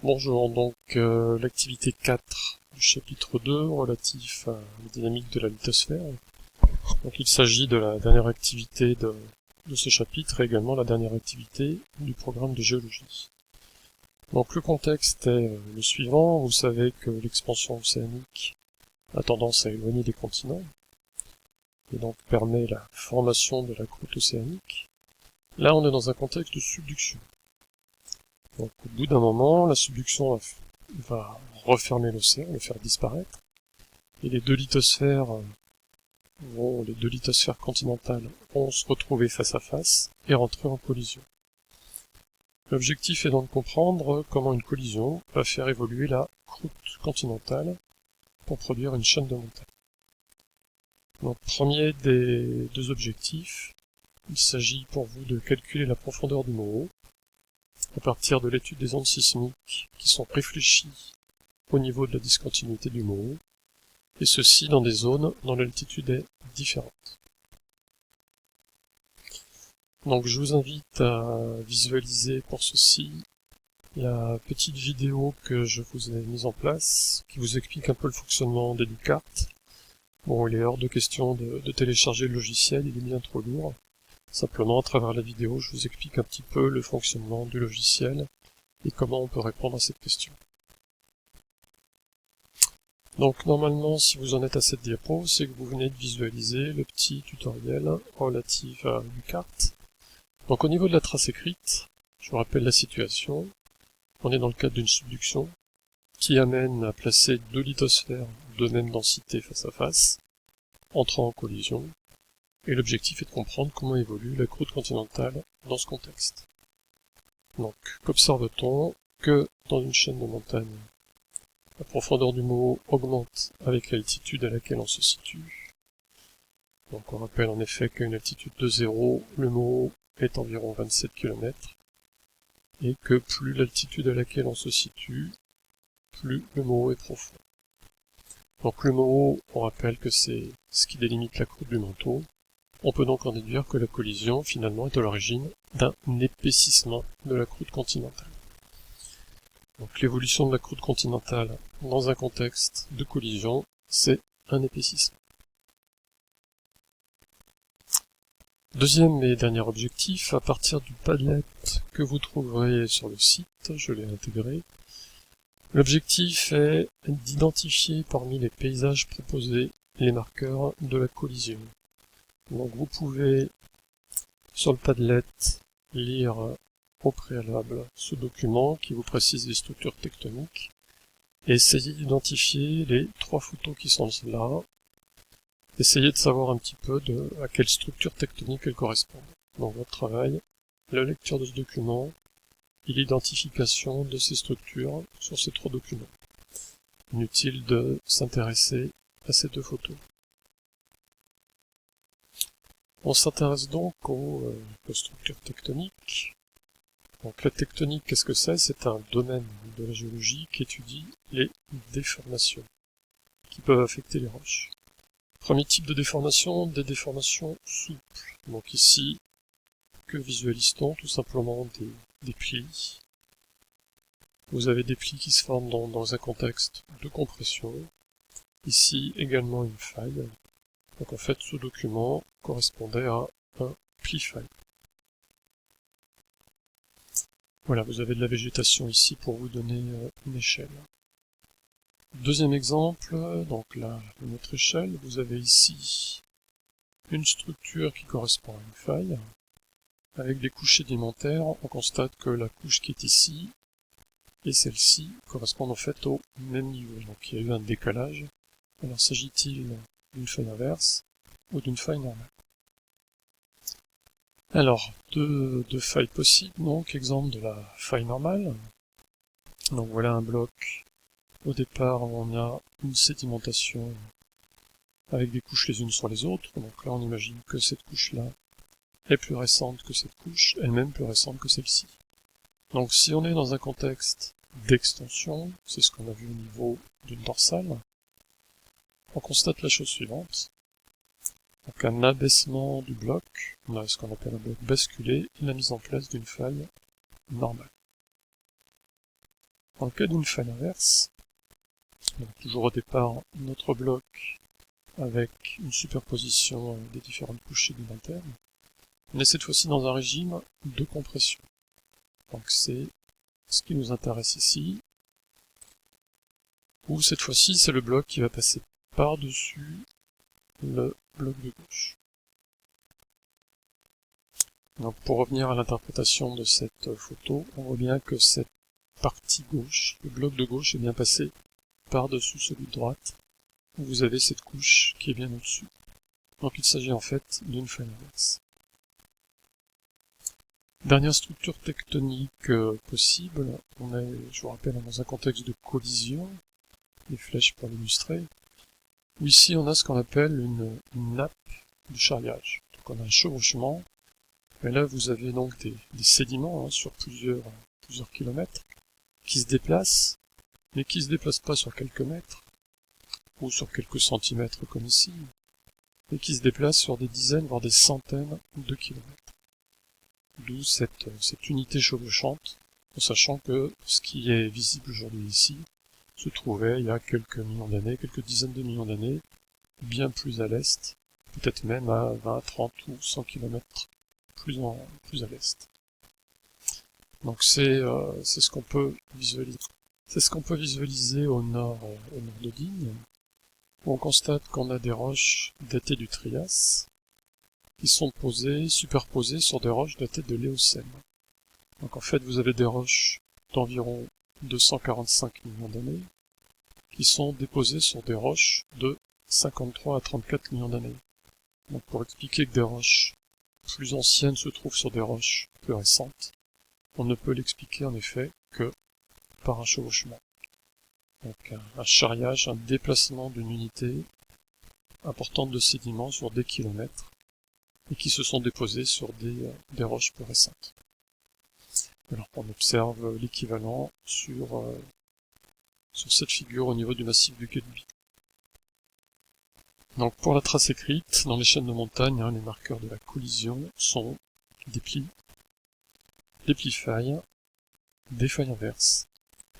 Bonjour, donc l'activité 4 du chapitre 2 relatif à la dynamique de la lithosphère. Donc il s'agit de la dernière activité de ce chapitre et également la dernière activité du programme de géologie. Donc le contexte est le suivant, vous savez que l'expansion océanique a tendance à éloigner des continents et donc permet la formation de la croûte océanique. Là on est dans un contexte de subduction. Donc au bout d'un moment, la subduction va refermer l'océan, le faire disparaître, et les deux lithosphères continentales vont se retrouver face à face et rentrer en collision. L'objectif est donc de comprendre comment une collision va faire évoluer la croûte continentale pour produire une chaîne de montagnes. Donc premier des deux objectifs, il s'agit pour vous de calculer la profondeur du Moho à partir de l'étude des ondes sismiques qui sont réfléchies au niveau de la discontinuité du Moho, et ceci dans des zones dont l'altitude est différente. Donc je vous invite à visualiser pour ceci la petite vidéo que je vous ai mise en place, qui vous explique un peu le fonctionnement des deux cartes. Bon, il est hors de question de télécharger le logiciel, il est bien trop lourd. Simplement, à travers la vidéo, je vous explique un petit peu le fonctionnement du logiciel et comment on peut répondre à cette question. Donc normalement, si vous en êtes à cette diapo, c'est que vous venez de visualiser le petit tutoriel relatif à une carte. Donc au niveau de la trace écrite, je vous rappelle la situation. On est dans le cadre d'une subduction qui amène à placer deux lithosphères de même densité face à face, entrant en collision, et l'objectif est de comprendre comment évolue la croûte continentale dans ce contexte. Donc qu'observe-t-on? Que dans une chaîne de montagnes, la profondeur du Moho augmente avec l'altitude à laquelle on se situe. Donc on rappelle en effet qu'à une altitude de 0, le Moho est environ 27 km, et que plus l'altitude à laquelle on se situe, plus le Moho est profond. Donc le Moho, on rappelle que c'est ce qui délimite la croûte du manteau. On peut donc en déduire que la collision, finalement, est à l'origine d'un épaississement de la croûte continentale. Donc l'évolution de la croûte continentale dans un contexte de collision, c'est un épaississement. Deuxième et dernier objectif, à partir du Padlet que vous trouverez sur le site, je l'ai intégré, l'objectif est d'identifier parmi les paysages proposés les marqueurs de la collision. Donc vous pouvez, sur le Padlet, lire au préalable ce document qui vous précise les structures tectoniques et essayer d'identifier les trois photos qui sont là. Essayez de savoir un petit peu à quelle structure tectonique elles correspondent. Dans votre travail, la lecture de ce document et l'identification de ces structures sur ces trois documents. Inutile de s'intéresser à ces deux photos. On s'intéresse donc aux structures tectoniques. Donc la tectonique, qu'est-ce que c'est? C'est un domaine de la géologie qui étudie les déformations qui peuvent affecter les roches. Premier type de déformation, des déformations souples. Donc ici, que visualise-t-on? Tout simplement des plis. Vous avez des plis qui se forment dans un contexte de compression. Ici également une faille. Donc en fait, ce document correspondait à un pli-faille. Voilà, vous avez de la végétation ici pour vous donner une échelle. Deuxième exemple, donc là, à notre échelle, vous avez ici une structure qui correspond à une faille. Avec des couches sédimentaires, on constate que la couche qui est ici et celle-ci correspondent en fait au même niveau. Donc il y a eu un décalage. Alors s'agit-il d'une faille inverse ou d'une faille normale? Alors, deux failles possibles, donc exemple de la faille normale. Donc voilà un bloc. Au départ, on a une sédimentation avec des couches les unes sur les autres. Donc là, on imagine que cette couche-là est plus récente que cette couche, elle-même plus récente que celle-ci. Donc si on est dans un contexte d'extension, c'est ce qu'on a vu au niveau d'une dorsale, on constate la chose suivante. Donc un abaissement du bloc, on a ce qu'on appelle un bloc basculé, et la mise en place d'une faille normale. Dans le cas d'une faille inverse, donc toujours au départ notre bloc avec une superposition des différentes couches sédimentaires, on est cette fois-ci dans un régime de compression. Donc c'est ce qui nous intéresse ici, où cette fois-ci c'est le bloc qui va passer par-dessus le bloc de gauche. Donc pour revenir à l'interprétation de cette photo, on voit bien que cette partie gauche, le bloc de gauche est bien passé par-dessus celui de droite, où vous avez cette couche qui est bien au-dessus. Donc il s'agit en fait d'une faille inverse. Dernière structure tectonique possible, on est, je vous rappelle, dans un contexte de collision, les flèches pour l'illustrer, où ici on a ce qu'on appelle une nappe de charriage. Donc on a un chevauchement, et là vous avez donc des sédiments sur plusieurs kilomètres, qui se déplacent, mais qui se déplacent pas sur quelques mètres, ou sur quelques centimètres comme ici, mais qui se déplacent sur des dizaines, voire des centaines de kilomètres. D'où cette unité chevauchante, en sachant que ce qui est visible aujourd'hui ici se trouvait il y a quelques millions d'années, quelques dizaines de millions d'années, bien plus à l'est, peut-être même à 20, 30 ou 100 km plus à l'est. Donc c'est ce qu'on peut visualiser. C'est ce qu'on peut visualiser au nord de Digne, où on constate qu'on a des roches datées du Trias, qui sont superposées sur des roches datées de l'Éocène. Donc en fait, vous avez des roches d'environ 245 millions d'années, qui sont déposées sur des roches de 53 à 34 millions d'années. Donc pour expliquer que des roches plus anciennes se trouvent sur des roches plus récentes, on ne peut l'expliquer en effet que par un chevauchement. Donc un charriage, un déplacement d'une unité importante de sédiments sur des kilomètres, et qui se sont déposés sur des roches plus récentes. Alors on observe l'équivalent sur cette figure au niveau du massif du Quai-de-Vie. Donc pour la trace écrite, dans les chaînes de montagne, les marqueurs de la collision sont des plis failles, des failles inverses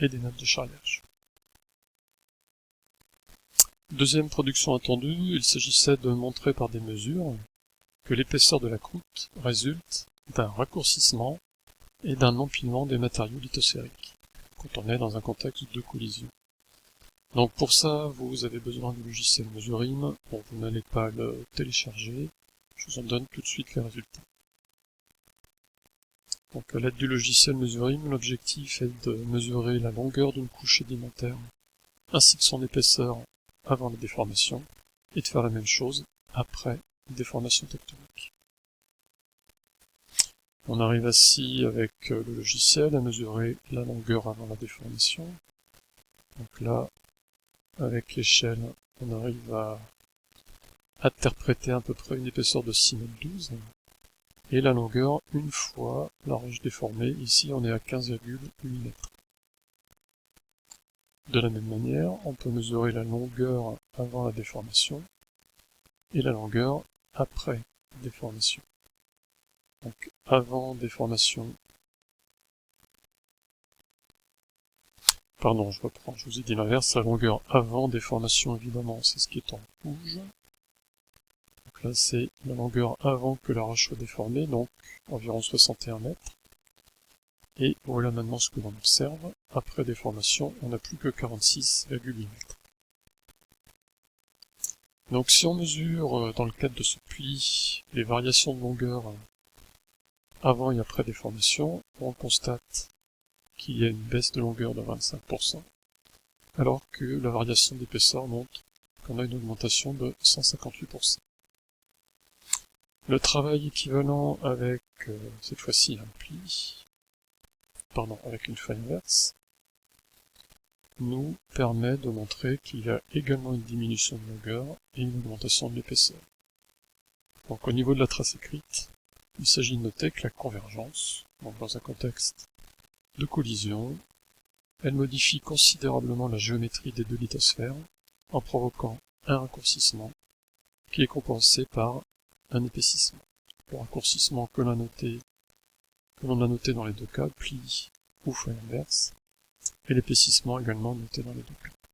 et des nappes de charriage. Deuxième production attendue, il s'agissait de montrer par des mesures que l'épaisseur de la croûte résulte d'un raccourcissement et d'un empilement des matériaux lithosphériques, quand on est dans un contexte de collision. Donc pour ça, vous avez besoin du logiciel Mesurim. Bon, vous n'allez pas le télécharger, je vous en donne tout de suite les résultats. Donc à l'aide du logiciel Mesurim, l'objectif est de mesurer la longueur d'une couche sédimentaire, ainsi que son épaisseur avant la déformation, et de faire la même chose après déformation tectonique. On arrive ainsi avec le logiciel à mesurer la longueur avant la déformation. Donc là, avec l'échelle, on arrive à interpréter à peu près une épaisseur de 6,12 m. Et la longueur une fois la roche déformée. Ici, on est à 15,8 m. De la même manière, on peut mesurer la longueur avant la déformation et la longueur après déformation. Donc avant déformation, pardon, je reprends, je vous ai dit l'inverse, la longueur avant déformation évidemment c'est ce qui est en rouge. Donc là c'est la longueur avant que la roche soit déformée, donc environ 61 mètres. Et voilà maintenant ce que l'on observe, après déformation on n'a plus que 46,8 mètres. Donc si on mesure dans le cadre de ce pli les variations de longueur avant et après déformation, on constate qu'il y a une baisse de longueur de 25%, alors que la variation d'épaisseur montre qu'on a une augmentation de 158%. Le travail équivalent avec, cette fois-ci, avec une faille inverse, nous permet de montrer qu'il y a également une diminution de longueur et une augmentation de l'épaisseur. Donc au niveau de la trace écrite, il s'agit de noter que la convergence, donc dans un contexte de collision, elle modifie considérablement la géométrie des deux lithosphères en provoquant un raccourcissement qui est compensé par un épaississement. Le raccourcissement que l'on a noté dans les deux cas, pli ou faille inverse, et l'épaississement également noté dans les deux cas.